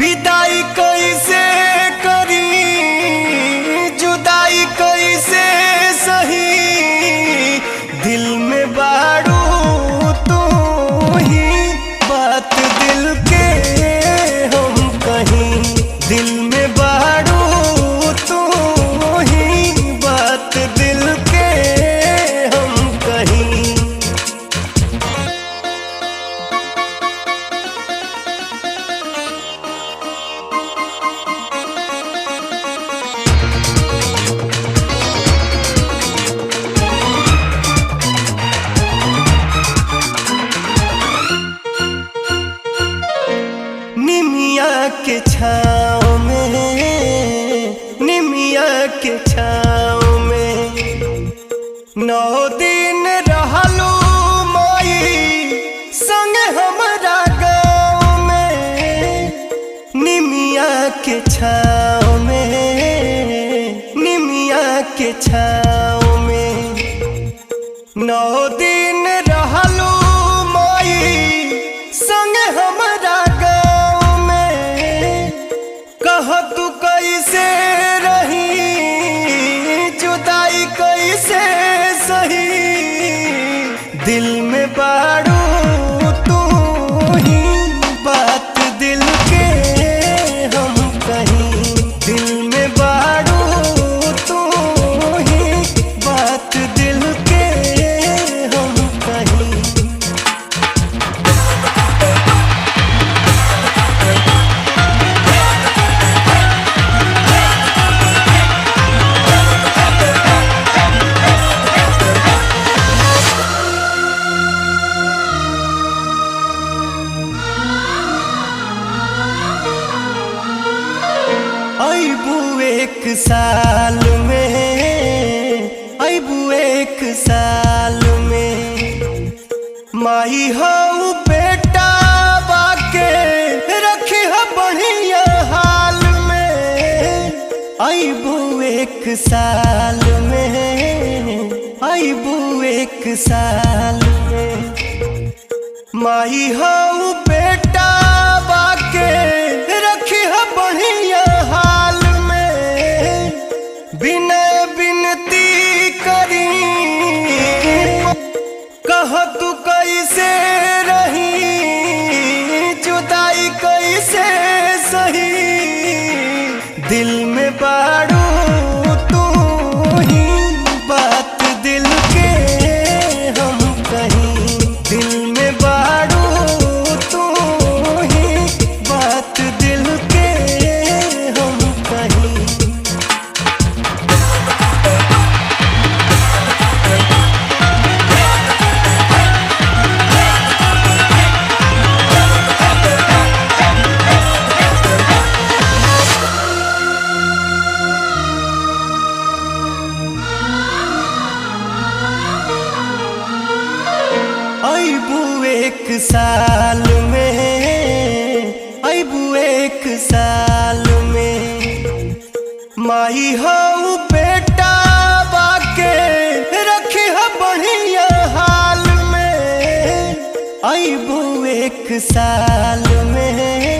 विदाई कैसे करी, जुदाई कैसे सही, दिल में बारू तू ही, बात दिल के हम कहीं, दिल में बारू तू ही, बात दिल के हम कहीं। निमिया के छाँव में, निमिया के छाँव में 9 दिन रहलू माई संग हमरा गाँव में। निमिया के छाँव में, निमिया के छाँव में 9 दिन रहलू माई संग हमरा गाँव में। कह तू कैसे रही, जुदाई कैसे सही, दिल में बारू तू ही, बात दिल के हम कहीं, दिल में बारू तू ही, बात दिल के हम कहीं। अबू 1 साल में, अबू 1 साल में, माई हऊ बेटा बाके रखी है बढ़िया हाल में। अबू 1 साल में, अबू 1 साल में, माई हऊ बेटा बाके रखी है बढ़िया हाल में। बिना बिनती करी, कह तू कैसे रही, जुदाई कैसे सही, दिल में बारू तू ही, बात दिल के हम कहीं, दिल में बारू तू ही, बात दिल के हम कहीं। अबू 1 साल में, अबू 1 साल में, माई हऊ बेटा बाके रखी है बढ़िया हाल में। अबू 1 साल में,